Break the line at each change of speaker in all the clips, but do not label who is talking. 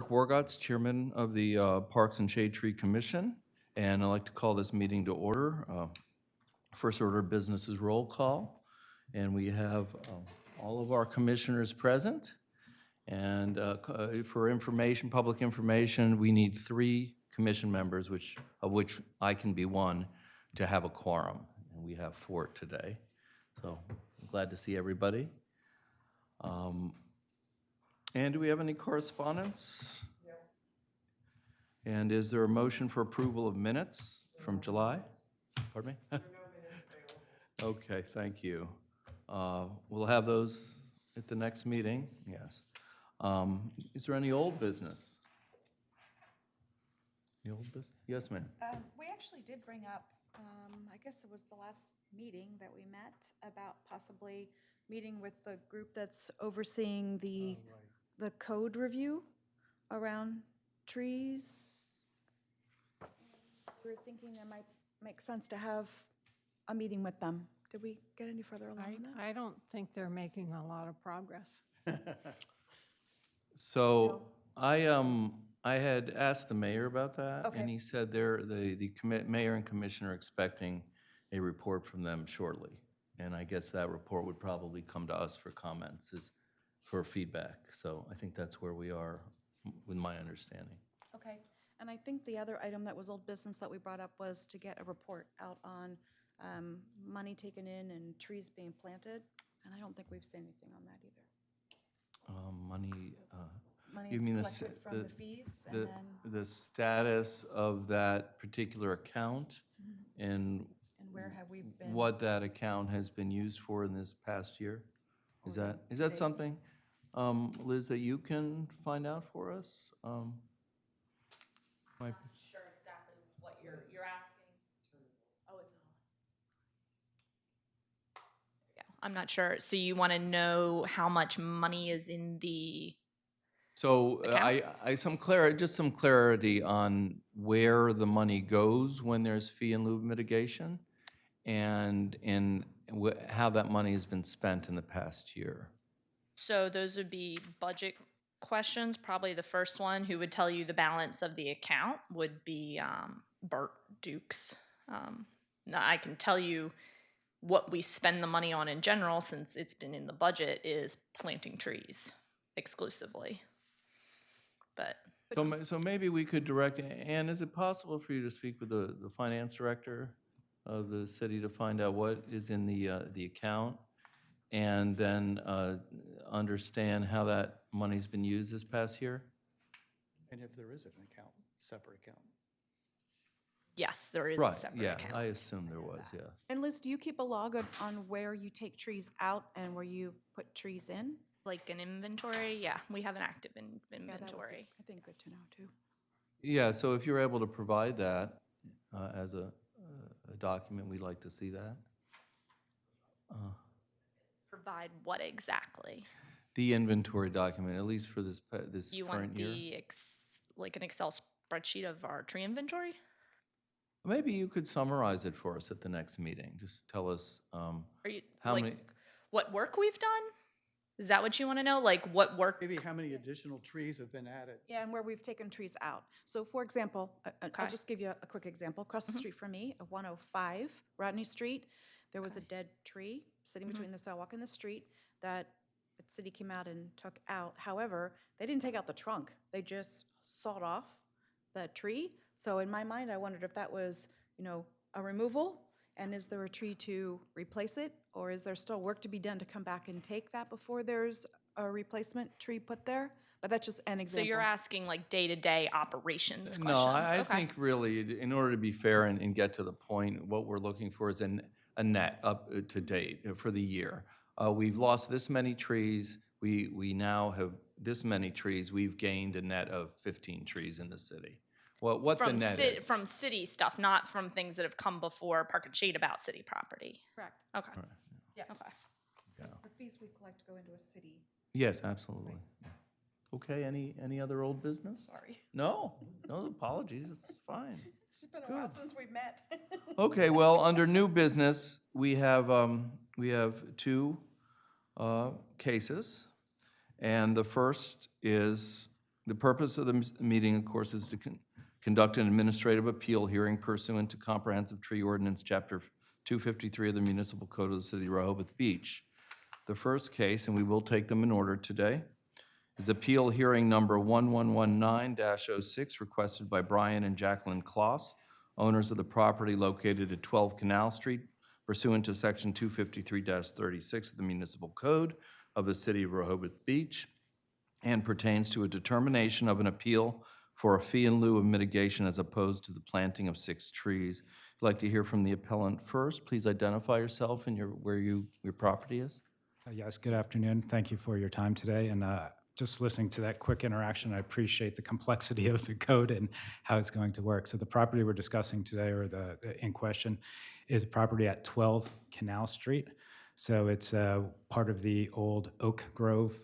Rick Wargotz, Chairman of the Parks and Shade Tree Commission, and I'd like to call this meeting to order. First order of business is roll call, and we have all of our commissioners present. And for information, public information, we need 3 commission members, of which I can be one, to have a quorum, and we have 4 today. So I'm glad to see everybody. And do we have any correspondence? No. And is there a motion for approval of minutes from July? Pardon me? There are no minutes available. Okay, thank you. We'll have those at the next meeting, yes. Is there any old business? Any old business? Yes, ma'am.
We actually did bring up, I guess it was the last meeting that we met, about possibly meeting with the group that's overseeing the code review around trees. We were thinking it might make sense to have a meeting with them. Did we get any further along in that?
I don't think they're making a lot of progress.
So I had asked the mayor about that,
Okay.
and he said the mayor and commission are expecting a report from them shortly. And I guess that report would probably come to us for comments, for feedback. So I think that's where we are with my understanding.
Okay, and I think the other item that was old business that we brought up was to get a report out on money taken in and trees being planted, and I don't think we've seen anything on that either.
Money
Money
you mean
collected from the fees, and then,
the status of that particular account and
where have we been?
what that account has been used for in this past year? Is that something, Liz, that you can find out for us?
I'm not sure exactly what you're asking. Oh, it's on. Yeah, I'm not sure. So you want to know how much money is in the
So
account?
just some clarity on where the money goes when there's fee in lieu of mitigation, and how that money has been spent in the past year.
So those would be budget questions. Probably the first one who would tell you the balance of the account would be Bert Dukes. Now I can tell you what we spend the money on in general, since it's been in the budget, is planting trees exclusively. But
So maybe we could direct, Ann, is it possible for you to speak with the finance director of the city to find out what is in the account, and then understand how that money's been used this past year?
And if there is an account, separate account.
yes, there is a separate account.
I assume there was, yeah.
And Liz, do you keep a log on where you take trees out and where you put trees in?
Like an inventory, yeah, we have an active
Yeah, that would be,
inventory.
I think, good to know, too.
Yeah, so if you're able to provide that as a document, we'd like to see that.
Provide what exactly?
The inventory document, at least for this
You
current
want
year.
like an Excel spreadsheet of our tree inventory?
Maybe you could summarize it for us at the next meeting. Just tell us
Are you
how
like
many.
what work we've done? Is that what you want to know? Like what work?
Maybe how many additional trees have been added?
Yeah, and where we've taken trees out. So for example, I'll
Okay.
just give you a quick example. Across the street from me, at 105 Rodney Street, there was a dead tree sitting between the sidewalk and the street that the city came out and took out. However, they didn't take out the trunk. They just sawed off the tree. So in my mind, I wondered if that was, a removal, and is there a tree to replace it? Or is there still work to be done to come back and take that before there's a replacement tree put there? But that's just an
So
example.
you're asking like day-to-day operations questions?
No, I
Okay.
think really, in order to be fair and get to the point, what we're looking for is a net up to date for the year. We've lost this many trees. We now have this many trees. We've gained a net of 15 trees in the city. What the net is.
From city stuff, not from things that have come before Park and Shade about city property.
Correct.
Okay.
Yeah.
Okay.
The fees we collect go into a city.
Yes, absolutely. Okay, any other old business?
Sorry.
No apologies, it's fine.
It's been a while since we've met.
Okay, well, under new business, we have 2 cases. And the first is The purpose of the meeting, of course, is to conduct an administrative appeal hearing pursuant to Comprehensive Tree Ordinance, Chapter 253 of the Municipal Code of the City of Rehoboth Beach. The first case, and we will take them in order today, is appeal hearing number 1119-06, requested by Brian and Jacqueline Kloss, owners of the property located at 12 Canal Street, pursuant to Section 253-36 of the Municipal Code of the City of Rehoboth Beach, and pertains to a determination of an appeal for a fee in lieu of mitigation as opposed to the planting of 6 trees. I'd like to hear from the appellant first. Please identify yourself and where your property is.
Yes, good afternoon. Thank you for your time today. And just listening to that quick interaction, I appreciate the complexity of the code and how it's going to work. So the property we're discussing today, or the in question, is a property at 12 Canal Street. So it's part of the old Oak Grove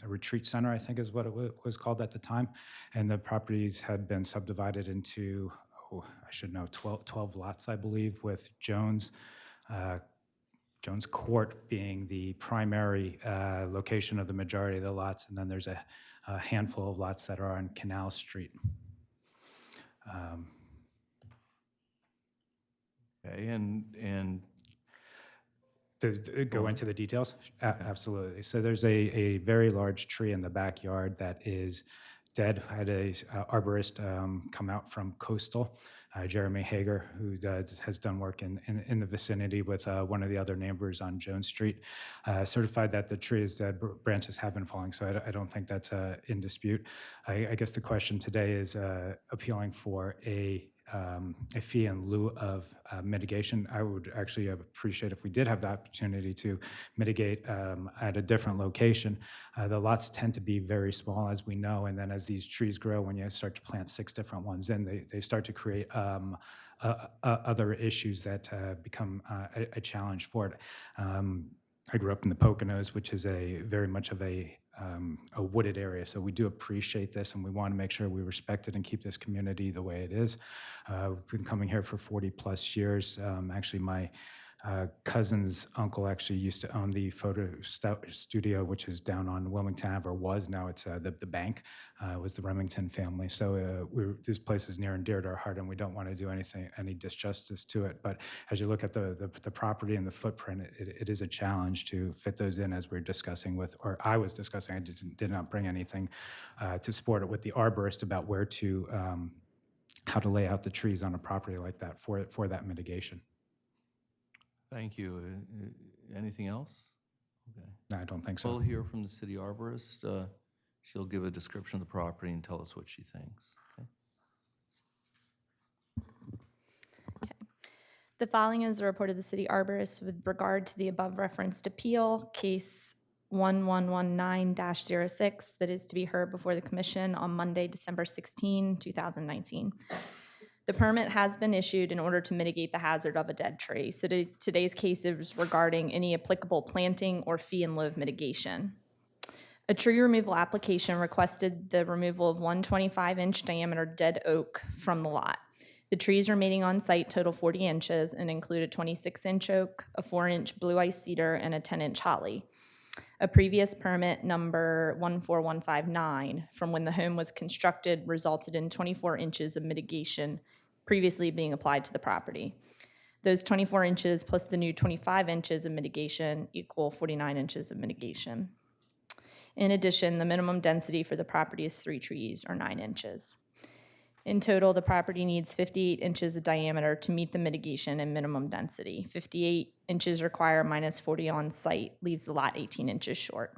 Retreat Center, I think is what it was called at the time. And the properties had been subdivided into, I should know, 12 lots, I believe, with Jones Court being the primary location of the majority of the lots, and then there's a handful of lots that are on Canal Street.
Okay, and
To go into the details? Absolutely. So there's a very large tree in the backyard that is dead. I had a arborist come out from Coastal, Jeremy Hager, who has done work in the vicinity with one of the other neighbors on Jones Street, certified that the tree is dead, branches have been falling, so I don't think that's in dispute. I guess the question today is appealing for a fee in lieu of mitigation. I would actually appreciate if we did have the opportunity to mitigate at a different location. The lots tend to be very small, as we know, and then as these trees grow, when you start to plant 6 different ones in, they start to create other issues that become a challenge for it. I grew up in the Poconos, which is very much of a wooded area. So we do appreciate this, and we want to make sure we respect it and keep this community the way it is. We've been coming here for 40 plus years. Actually, my cousin's uncle actually used to own the photo studio, which is down on Wilmington Ave, or was. Now it's the bank. It was the Remington family. So this place is near and dear to our heart, and we don't want to do any disjustice to it. But as you look at the property and the footprint, it is a challenge to fit those in, as we're discussing with, or I was discussing. I did not bring anything to support it with the arborist about where to, how to lay out the trees on a property like that for that mitigation.
thank you. Anything else? Okay.
No, I don't think so.
We'll hear from the city arborist. She'll give a description of the property and tell us what she thinks. Okay.
The following is a report of the city arborist with regard to the above referenced appeal, case 1119-06, that is to be heard before the commission on Monday, December 16, 2019. The permit has been issued in order to mitigate the hazard of a dead tree. So today's case is regarding any applicable planting or fee in lieu of mitigation. A tree removal application requested the removal of one 25-inch diameter dead oak from the lot. The trees remaining on site total 40 inches and include a 26-inch oak, a 4-inch blue ice cedar, and a 10-inch holly. A previous permit, number 14159, from when the home was constructed, resulted in 24 inches of mitigation previously being applied to the property. Those 24 inches plus the new 25 inches of mitigation equal 49 inches of mitigation. In addition, the minimum density for the property is 3 trees, or 9 inches. In total, the property needs 58 inches of diameter to meet the mitigation and minimum density. 58 inches required minus 40 on site leaves the lot 18 inches short.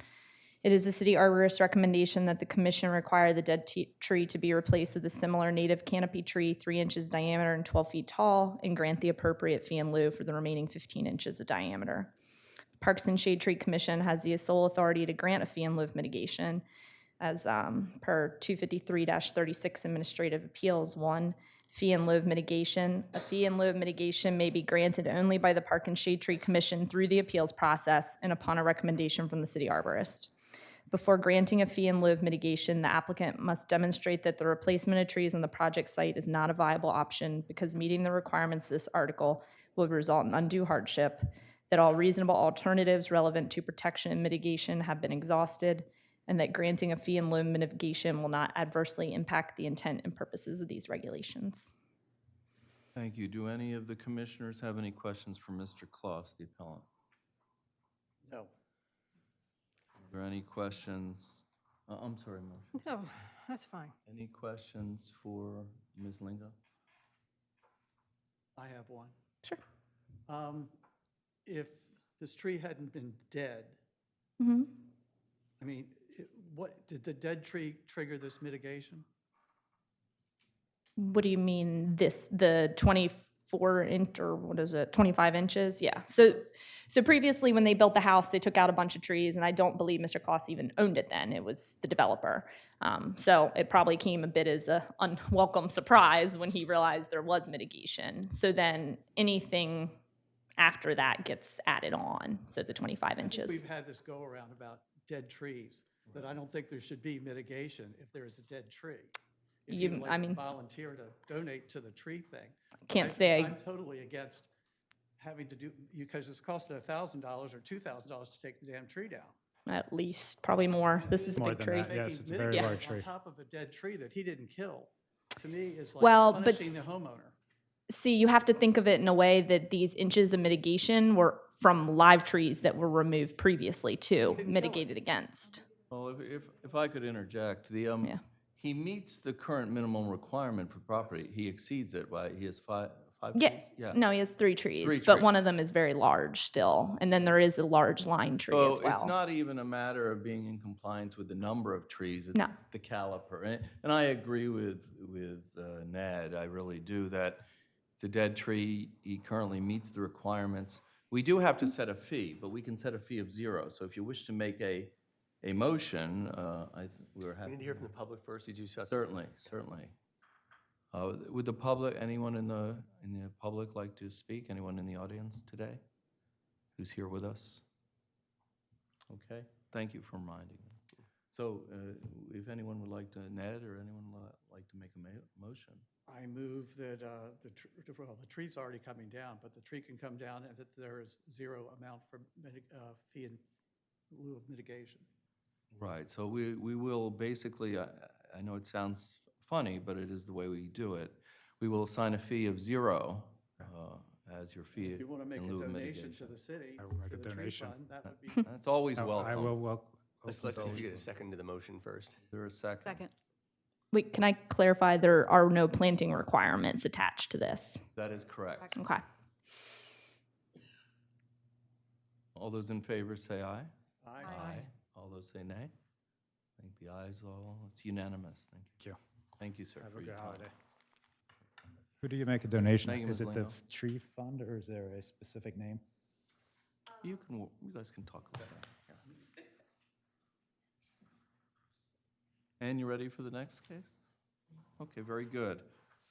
It is the city arborist's recommendation that the commission require the dead tree to be replaced with a similar native canopy tree 3 inches diameter and 12 feet tall, and grant the appropriate fee in lieu for the remaining 15 inches of diameter. The Parks and Shade Tree Commission has the sole authority to grant a fee in lieu of mitigation as per 253-36 Administrative Appeals 1, fee in lieu of mitigation. A fee in lieu of mitigation may be granted only by the Park and Shade Tree Commission through the appeals process and upon a recommendation from the city arborist. Before granting a fee in lieu of mitigation, the applicant must demonstrate that the replacement of trees on the project site is not a viable option because meeting the requirements of this article would result in undue hardship, that all reasonable alternatives relevant to protection and mitigation have been exhausted, and that granting a fee and loan mitigation will not adversely impact the intent and purposes of these regulations.
Thank you. Do any of the commissioners have any questions for Mr. Kloss, the appellant?
No.
Are there any questions? I'm sorry, motion.
No, that's fine.
Any questions for Ms. Lingo?
I have one.
Sure.
If this tree hadn't been dead,
Mm-hmm.
I mean, what, did the dead tree trigger this mitigation?
What do you mean the 24 inch, or what is it, 25 inches? Yeah. So previously when they built the house, they took out a bunch of trees, and I don't believe Mr. Kloss even owned it then. It was the developer. So it probably came a bit as a unwelcome surprise when he realized there was mitigation. So then anything after that gets added on, so the 25
I think
inches.
we've had this go around about dead trees, that I don't think there should be mitigation if there is a dead tree. If
You-
would like
I
to
mean-
volunteer to donate to the tree thing.
Can't say
I'm totally against having to do, because it's costing $1,000 or $2,000 to take the damn tree down.
at least, probably more. This is a
More
big
than
tree.
that, yes,
Making
it's a very
mitigation
large tree.
On top of a dead tree that he didn't kill, to me, is like
Well, but
punishing the homeowner.
See, you have to think of it in a way that these inches of mitigation were from live trees that were removed previously too,
kill it.
mitigated against.
Well, if I could interject,
Yeah.
he meets the current minimum requirement for property. He exceeds it by, he has five
Yeah,
trees? Yeah.
no, he has 3 trees,
Three
but one
trees.
of them is very large still, and then there is a large line tree as
So
well.
it's not even a matter of being in compliance with the number of trees,
No.
it's the caliper. And I agree with Ned, I really do, that it's a dead tree, he currently meets the requirements. We do have to set a fee, but we can set a fee of 0. So if you wish to make a motion, we're
We
happy.
need to hear from the public first. Did you shut?
Certainly, certainly. Would the public, anyone in the public like to speak? Anyone in the audience today who's here with us? Okay, thank you for reminding me. So if anyone would like to, Ned, or anyone like to make a motion?
I move that the tree's already coming down, but the tree can come down and that there is 0 amount for fee in lieu of mitigation.
Right, so we will basically, I know it sounds funny, but it is the way we do it. We will assign a fee of 0 as your fee
If you want to make
in
a
lieu of
donation
mitigation.
to the city,
I will make
to
a
the tree
donation.
fund, that would be.
That's always
I
welcome.
will
Let's see if you get a second to the motion first.
Is there a second?
Second.
Wait, can I clarify, there are no planting requirements attached to this?
That is correct.
Okay.
All those in favor say aye.
Aye.
All those say nay. I think the ayes all, it's unanimous. Thank you.
Thank you.
Thank you, sir,
Have
for
a
your
good
time.
holiday. Who do you make a donation?
Thank you,
Is
Ms.
it the
Lingo.
tree fund, or is there a specific name?
You guys can talk about that. And you ready for the next case? Okay, very good.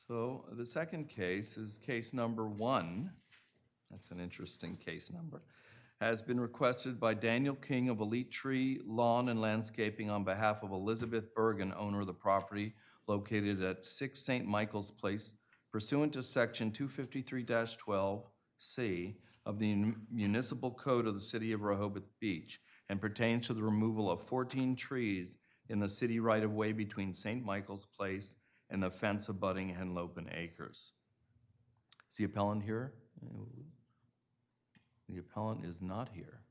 So the second case is case number 1. That's an interesting case number. Has been requested by Daniel King of Elite Tree Lawn and Landscaping on behalf of Elizabeth Bergin, owner of the property located at 6 St. Michael's Place, pursuant to Section 253-12C of the Municipal Code of the City of Rehoboth Beach, and pertains to the removal of 14 trees in the city right-of-way between St. Michael's Place and the fence abutting Henlopen Acres. Is the appellant here? The appellant is not here.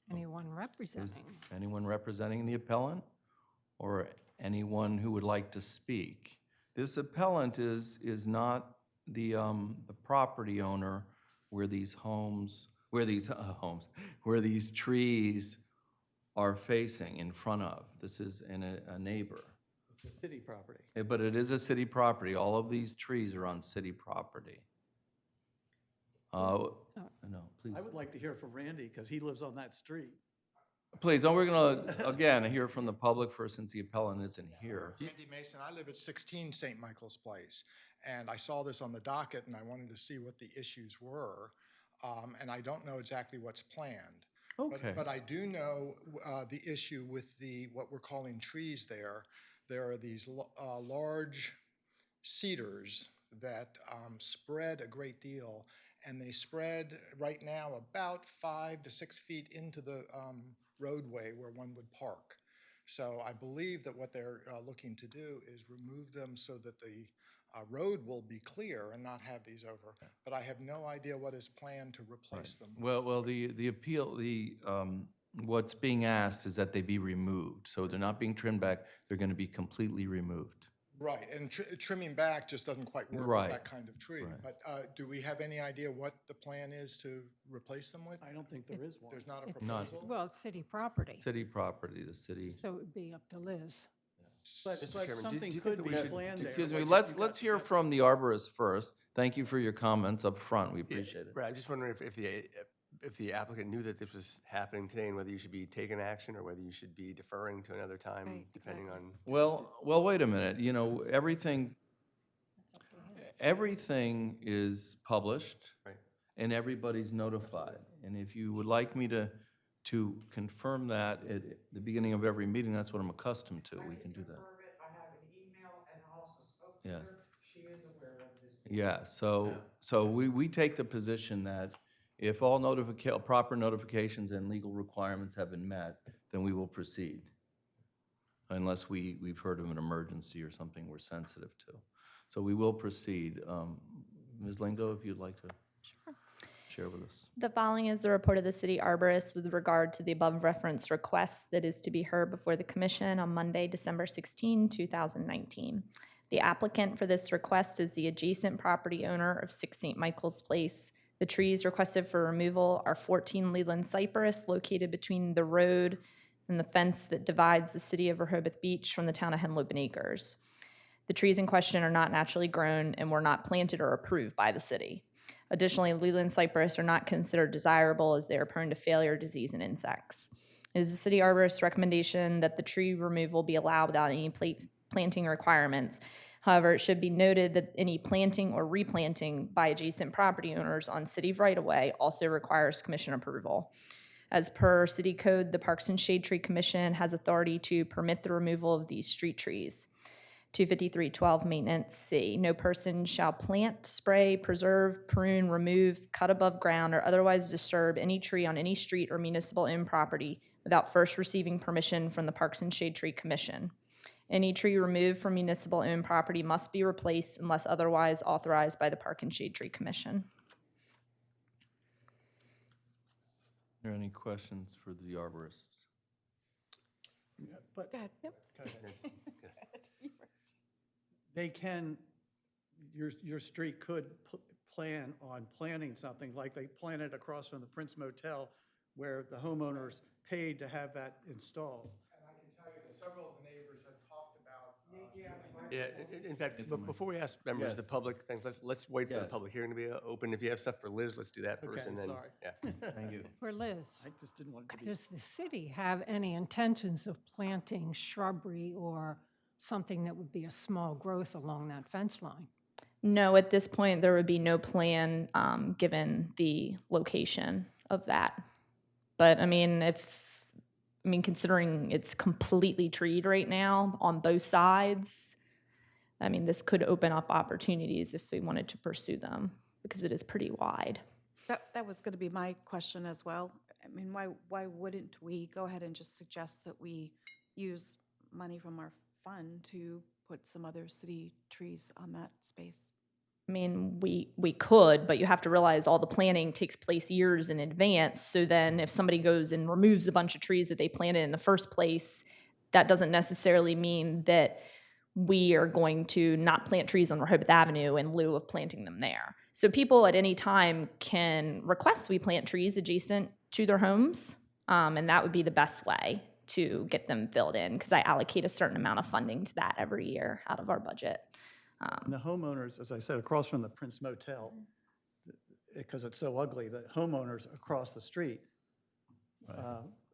Anyone
Is
representing?
anyone representing the appellant or anyone who would like to speak? This appellant is not the property owner where these trees are facing in front of. This is a neighbor.
It's a city property.
But it is a city property. All of these trees are on city property. No, please.
I would like to hear from Randy because he lives on that street.
Please, we're going to, again, hear from the public first since the appellant isn't here.
Randy Mason, I live at 16 St. Michael's Place, and I saw this on the docket, and I wanted to see what the issues were, and I don't know exactly what's planned.
Okay.
But I do know the issue with what we're calling trees there. There are these large cedars that spread a great deal, and they spread right now about 5 to 6 feet into the roadway where one would park. So I believe that what they're looking to do is remove them so that the road will be clear and not have these over. But I have no idea what is planned to replace them.
Well, the appeal, what's being asked is that they be removed. So they're not being trimmed back, they're going to be completely removed.
Right, and trimming back just doesn't quite work
Right.
with that kind of tree.
Right.
But do we have any idea what the plan is to replace them with?
I don't think there is one.
There's not a
It's,
proposal?
well, it's city property,
City property, the city.
so it would be up to Liz.
But
Chairman, do
something
you think
could
that
be
we should-
planned there.
Excuse me,
What you
let's
got-
hear from the arborist first. Thank you for your comments up front, we appreciate it.
Right, I'm just wondering if the applicant knew that this was happening today and whether you should be taking action or whether you should be deferring to another time,
Right,
depending
exactly.
on.
Well, wait a minute, you know, everything is published.
Right.
And everybody's notified. And if you would like me to confirm that at the beginning of every meeting, that's what I'm accustomed to, we can do that.
I have an email and I also spoke
Yeah.
her. She is aware of this.
Yeah, so we take the position that if all proper notifications and legal requirements have been met, then we will proceed. Unless we've heard of an emergency or something we're sensitive to. So we will proceed. Ms. Lingo, if you'd like to share with us.
The following is the report of the city arborist with regard to the above referenced request that is to be heard before the commission on Monday, December 16, 2019. The applicant for this request is the adjacent property owner of 6 St. Michael's Place. The trees requested for removal are 14 Leland cypress located between the road and the fence that divides the city of Rehoboth Beach from the town of Henlopen Acres. The trees in question are not naturally grown and were not planted or approved by the city. Additionally, Leland cypress are not considered desirable as they are prone to failure, disease, and insects. It is the city arborist's recommendation that the tree removal be allowed without any planting requirements. However, it should be noted that any planting or replanting by adjacent property owners on city right-of-way also requires commission approval. As per City Code, the Parks and Shade Tree Commission has authority to permit the removal of these street trees. 253.12 Maintenance C. No person shall plant, spray, preserve, prune, remove, cut above ground, or otherwise disturb any tree on any street or municipal owned property without first receiving permission from the Parks and Shade Tree Commission. Any tree removed from municipal owned property must be replaced unless otherwise authorized by the Park and Shade Tree Commission.
Are there any questions for the arborists?
But
Go ahead. Yep.
they can, your street could plan on planting something like they planted across from the Prince Motel where the homeowners paid to have that installed.
And I can tell you that several of the neighbors have talked about doing that.
Yeah, in fact, before we ask members of the
Yes.
public, things, let's wait for the
Yes.
public hearing to be open. If you have stuff for Liz, let's do that first,
Okay,
and then,
sorry.
yeah.
Thank you.
For Liz,
I just didn't want it to be.
does the city have any intentions of planting shrubbery or something that would be a small growth along that fence line?
No, at this point, there would be no plan given the location of that. But I mean, considering it's completely treed right now on both sides, I mean, this could open up opportunities if we wanted to pursue them because it is pretty wide.
That was going to be my question as well. I mean, why wouldn't we go ahead and just suggest that we use money from our fund to put some other city trees on that space?
I mean, we could, but you have to realize all the planning takes place years in advance. So then if somebody goes and removes a bunch of trees that they planted in the first place, that doesn't necessarily mean that we are going to not plant trees on Rehoboth Avenue in lieu of planting them there. So people at any time can request we plant trees adjacent to their homes, and that would be the best way to get them filled in because I allocate a certain amount of funding to that every year out of our budget.
And the homeowners, as I said, across from the Prince Motel, because it's so ugly, the homeowners across the street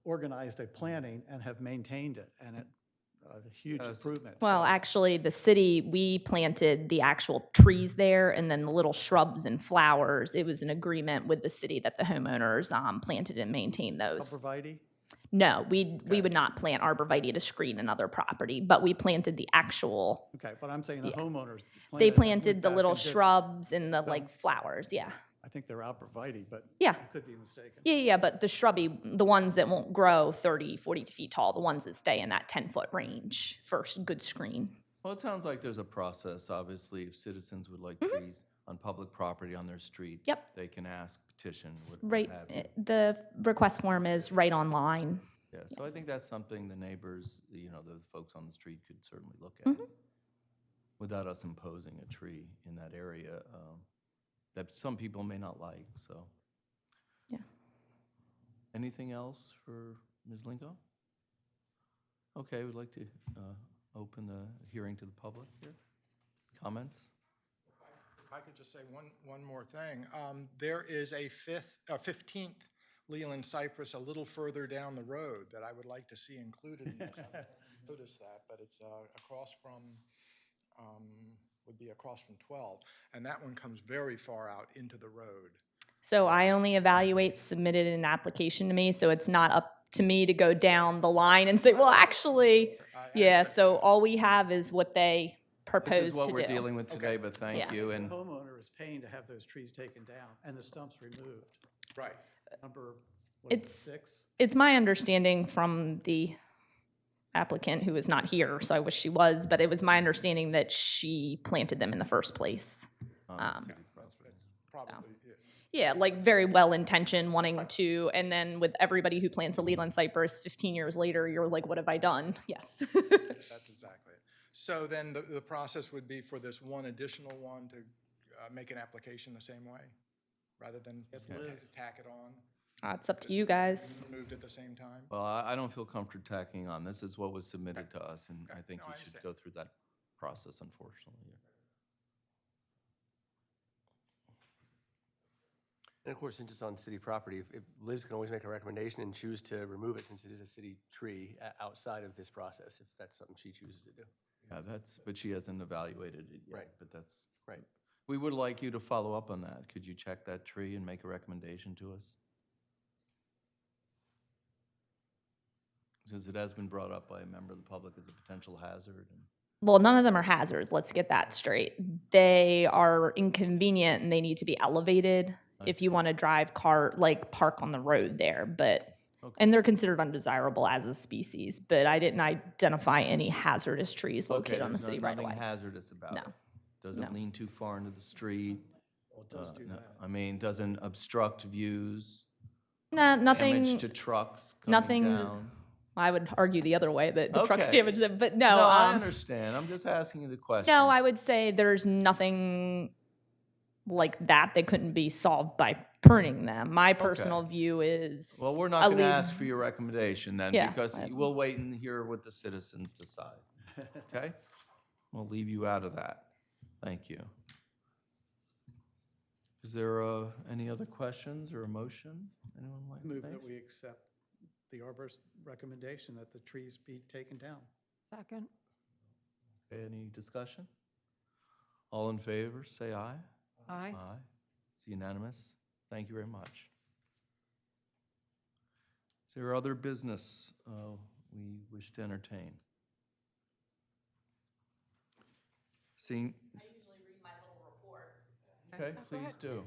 organized a planning and have maintained it, and it, a huge improvement.
Well,
So-
actually, the city, we planted the actual trees there and then the little shrubs and flowers. It was an agreement with the city that the homeowners planted and maintained those.
Arborvitae?
No, we would not plant arborvitae to screen another property, but we planted the actual,
Okay, but I'm saying the homeowners.
they
it and
planted
went
the
back
little
and did-
shrubs and the like flowers, yeah.
I think they're arborvitae, but
Yeah.
I could be mistaken.
Yeah, but the shrubby, the ones that won't grow 30, 40 feet tall, the ones that stay in that 10-foot range for good screen.
Well, it sounds like there's a process, obviously, if citizens would like trees on public property on their street.
Yep.
They can ask, petition, what
Right,
have you.
the request form is right online.
Yeah, so I think that's something the neighbors, the folks on the street could certainly look at without us imposing a tree in that area that some people may not like, so.
Yeah.
Anything else for Ms. Lingo? Okay, we'd like to open the hearing to the public here. Comments?
If I could just say one more thing. There is a 15th Leland cypress a little further down the road that I would like to see included in this. I didn't notice that, but it's across from, would be across from 12. And that one comes very far out into the road.
So I only evaluate submitted an application to me, so it's not up to me to go down the line and say, well, actually, yeah, so all we have is what they propose to do.
This is what we're dealing with today, but thank
Yeah.
you.
The
And
homeowner is paying to have those trees taken down and the stumps removed.
Right.
Number, what is it,
It's-
6?
It's my understanding from the applicant, who is not here, so I wish she was, but it was my understanding that she planted them in the first place.
city
Probably, yeah.
Yeah, like very well-intentioned, wanting to, and then with everybody who plants a Leland cypress, 15 years later, you're like, what have I done? Yes.
That's exactly it. So then the process would be for this one additional one to make an application the same way, rather than tack it on,
It's up to you guys.
moved at the same time?
Well, I don't feel comfortable tacking on. This is what was submitted to us, and I think
No,
we
I
should
understand.
go through that process, unfortunately.
And of course, since it's on city property, if Liz can always make a recommendation and choose to remove it since it is a city tree outside of this process, if that's something she chooses to do.
Yeah, but she hasn't evaluated it yet.
Right.
But that's,
Right.
we would like you to follow up on that. Could you check that tree and make a recommendation to us? Since it has been brought up by a member of the public as a potential hazard.
Well, none of them are hazards, let's get that straight. They are inconvenient and they need to be elevated if you want to drive park on the road there, but, and they're considered undesirable as a species, but I didn't identify any hazardous trees located on the city right away.
Nothing hazardous about it?
No.
Doesn't
No.
lean too far into the street?
Well, it does do
No,
that.
I mean, doesn't obstruct views?
No,
Damage
nothing,
to trucks coming
nothing-
down?
I would argue the other way, that the trucks
Okay.
damage them, but no.
No, I understand. I'm just asking you the question.
No, I would say there's nothing like that that couldn't be solved by pruning them. My personal view is.
Well, we're not
a
going to
leave-
ask for your recommendation then,
Yeah,
because we'll wait and hear what the citizens decide. Okay? We'll leave you out of that. Thank you. Is there any other questions or a motion? Anyone like to
Move
make?
that we accept the arborist recommendation that the trees be taken down.
Second.
Any discussion? All in favor, say aye.
Aye.
Aye. It's unanimous. Thank you very much. Is there other business we wish to entertain? Seeing. I usually read my little report. Okay, please do.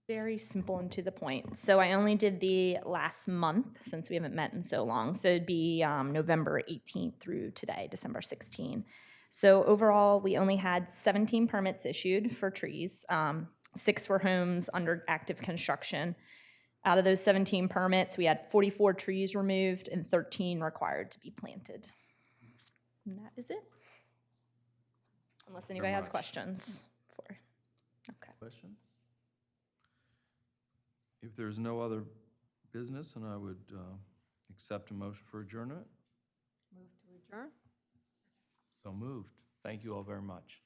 Very simple and to the point. So I only did the last month since we haven't met in so long. So it'd be November 18th through today, December 16. So overall, we only had 17 permits issued for trees, 6 for homes under active construction. Out of those 17 permits, we had 44 trees removed and 13 required to be planted. And that is it. Unless anybody has
much.
questions for. Okay.
Questions? If there's no other business, then I would accept a motion for adjournment.
Move to adjourn?
So moved. Thank you all very much.